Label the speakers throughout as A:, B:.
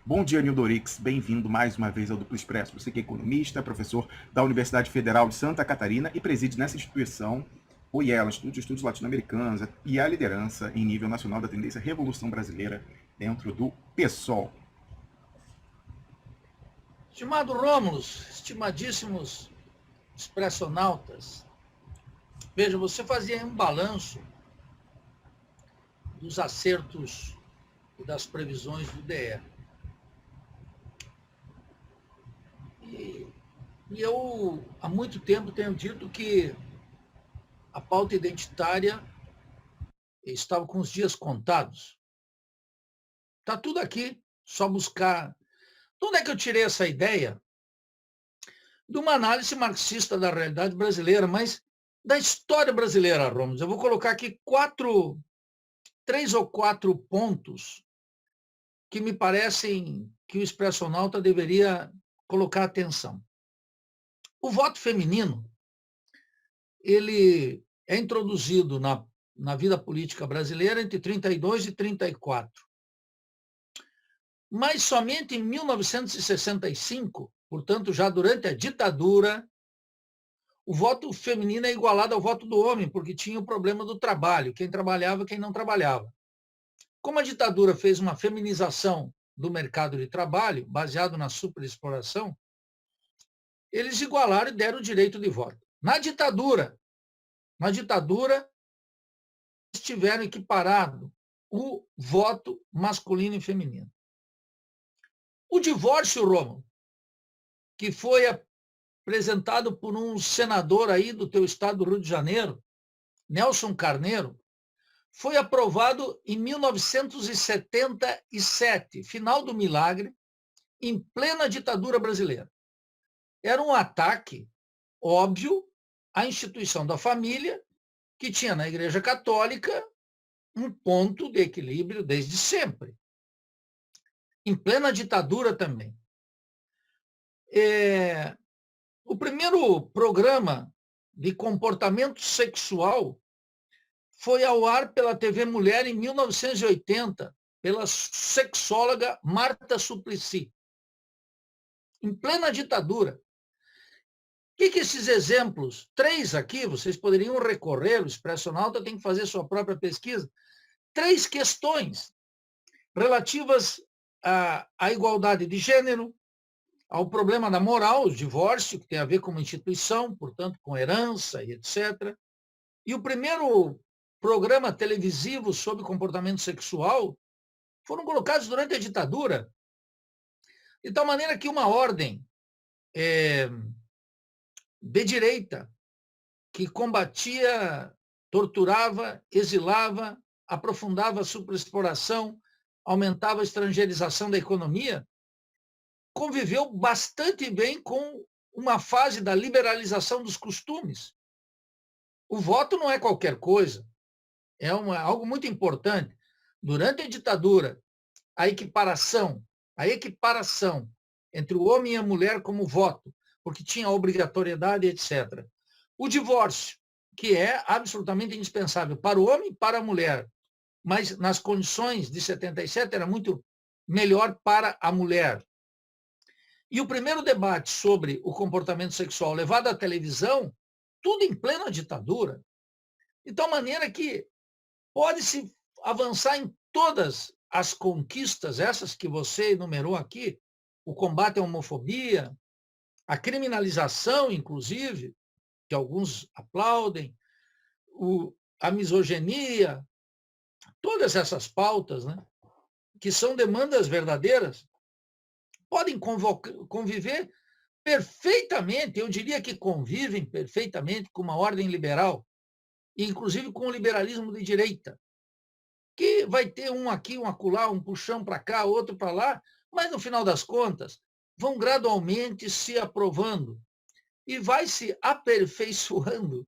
A: Bom dia, Nildo Orix. Bem-vindo mais uma vez ao Duplo Expresso. Você que é economista, professor da Universidade Federal de Santa Catarina e preside nessa instituição o IELA, Instituto de Estudos Latino-Americanos, e a liderança em nível nacional da tendência Revolução Brasileira dentro do PSOL.
B: Estimado Rômulus, estimadíssimos expressionautas, veja, você fazia um balanço dos acertos e das previsões do DE. E eu, há muito tempo, tenho dito que a pauta identitária estava com os dias contados. Está tudo aqui, só buscar. De onde é que eu tirei essa ideia? De uma análise marxista da realidade brasileira, mas da história brasileira, Rômulus. Eu vou colocar aqui 3 ou 4 pontos que me parecem que o expressionauta deveria colocar atenção. O voto feminino, ele é introduzido na vida política brasileira entre 32 e 34. Mas somente em 1965, portanto, já durante a ditadura, o voto feminino é igualado ao voto do homem, porque tinha o problema do trabalho, quem trabalhava, quem não trabalhava. Como a ditadura fez uma feminização do mercado de trabalho, baseado na superexploração, eles igualaram e deram o direito de voto. Na ditadura, eles tiveram equiparado o voto masculino e feminino. O divórcio, Rômulo, que foi apresentado por um senador aí do teu estado do Rio de Janeiro, Nelson Carneiro, foi aprovado em 1977, final do milagre, em plena ditadura brasileira. Era um ataque óbvio à instituição da família, que tinha na Igreja Católica um ponto de equilíbrio desde sempre. Em plena ditadura também. O primeiro programa de comportamento sexual foi ao ar pela TV Mulher em 1980, pela sexóloga Marta Suplicy. Em plena ditadura. O que esses exemplos, 3 aqui, vocês poderiam recorrer, o expressionauta tem que fazer sua própria pesquisa, 3 questões relativas à igualdade de gênero, ao problema da moral, o divórcio, que tem a ver com uma instituição, portanto, com herança e etc. E o primeiro programa televisivo sobre comportamento sexual foram colocados durante a ditadura, de tal maneira que uma ordem de direita que combatia, torturava, exilava, aprofundava a superexploração, aumentava a estrangeirização da economia, conviveu bastante bem com uma fase da liberalização dos costumes. O voto não é qualquer coisa, é algo muito importante. Durante a ditadura, a equiparação entre o homem e a mulher como voto, porque tinha obrigatoriedade, etc. O divórcio, que é absolutamente indispensável para o homem e para a mulher, mas nas condições de 77 era muito melhor para a mulher. E o primeiro debate sobre o comportamento sexual levado à televisão, tudo em plena ditadura, de tal maneira que pode-se avançar em todas as conquistas, essas que você enumerou aqui, o combate à homofobia, a criminalização, inclusive, que alguns aplaudem, a misoginia, todas essas pautas, né, que são demandas verdadeiras, podem conviver perfeitamente, eu diria que convivem perfeitamente com uma ordem liberal, e inclusive com o liberalismo de direita, que vai ter um aqui, um acolá, um puxão para cá, outro para lá, mas no final das contas vão gradualmente se aprovando e vai se aperfeiçoando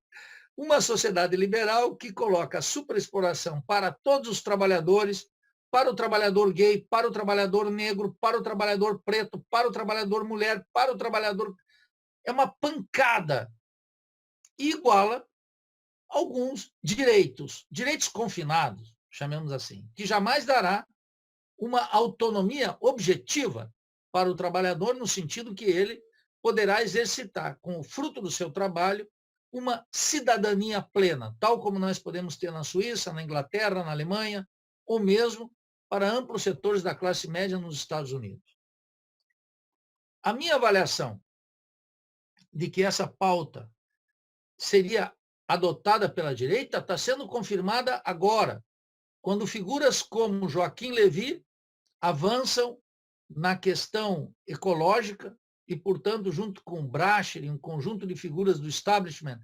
B: uma sociedade liberal que coloca a superexploração para todos os trabalhadores, para o trabalhador gay, para o trabalhador negro, para o trabalhador preto, para o trabalhador mulher, para o trabalhador... É uma pancada. E iguala alguns direitos confinados, chamemos assim, que jamais dará uma autonomia objetiva para o trabalhador, no sentido que ele poderá exercitar, com o fruto do seu trabalho, uma cidadania plena, tal como nós podemos ter na Suíça, na Inglaterra, na Alemanha, ou mesmo para amplos setores da classe média nos Estados Unidos. A minha avaliação de que essa pauta seria adotada pela direita está sendo confirmada agora, quando figuras como Joaquim Levy avançam na questão ecológica e, portanto, junto com Bracher e um conjunto de figuras do establishment,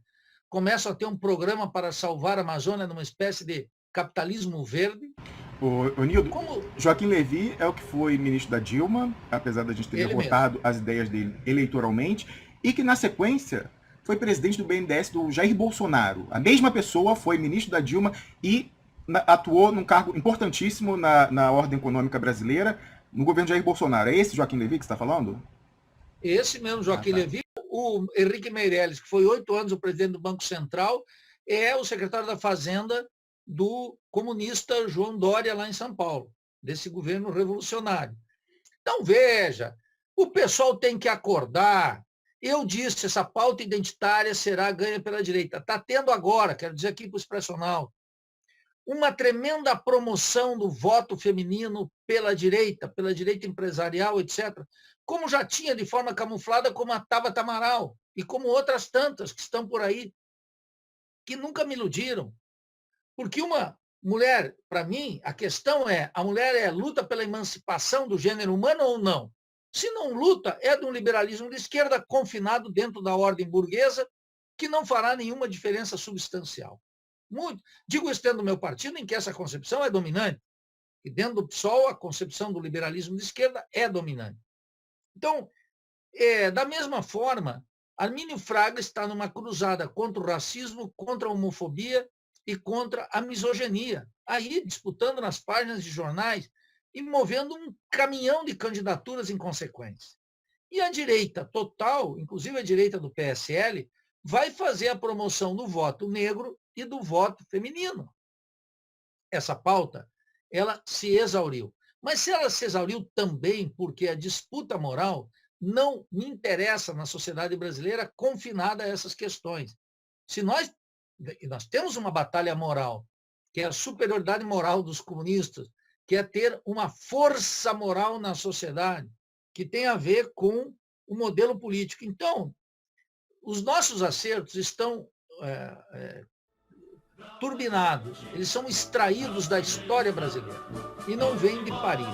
B: começam a ter um programa para salvar a Amazônia numa espécie de capitalismo verde.
A: O Nildo, Joaquim Levy é o que foi ministro da Dilma, apesar da gente ter derrotado as ideias dele eleitoralmente, e que, na sequência, foi presidente do BNDES do Jair Bolsonaro. A mesma pessoa foi ministro da Dilma e atuou num cargo importantíssimo na ordem econômica brasileira, no governo de Jair Bolsonaro. É esse Joaquim Levy que você está falando?
B: Esse mesmo Joaquim Levy. O Henrique Meirelles, que foi 8 anos o presidente do Banco Central, é o secretário da Fazenda do comunista João Dória, lá em São Paulo, desse governo revolucionário. Então, veja, o pessoal tem que acordar. Eu disse, essa pauta identitária será ganha pela direita. Está tendo agora, quero dizer aqui para o Expressional, uma tremenda promoção do voto feminino pela direita empresarial, etc., como já tinha de forma camuflada, como a Tabata Amaral e como outras tantas que estão por aí, que nunca me iludiram. Porque uma mulher, para mim, a questão é, a mulher luta pela emancipação do gênero humano ou não? Se não luta, é de um liberalismo de esquerda confinado dentro da ordem burguesa, que não fará nenhuma diferença substancial. Digo isso dentro do meu partido, em que essa concepção é dominante. E dentro do PSOL, a concepção do liberalismo de esquerda é dominante. Então, da mesma forma, Armínio Fraga está numa cruzada contra o racismo, contra a homofobia e contra a misoginia, aí disputando nas páginas de jornais e movendo um caminhão de candidaturas inconsequentes. E a direita total, inclusive a direita do PSL, vai fazer a promoção do voto negro e do voto feminino. Essa pauta, ela se exauriu. Mas se ela se exauriu também porque a disputa moral não me interessa na sociedade brasileira confinada a essas questões. Se nós temos uma batalha moral, que é a superioridade moral dos comunistas, que é ter uma força moral na sociedade, que tem a ver com o modelo político. Então, os nossos acertos estão turbinados, eles são extraídos da história brasileira e não vêm de Paris.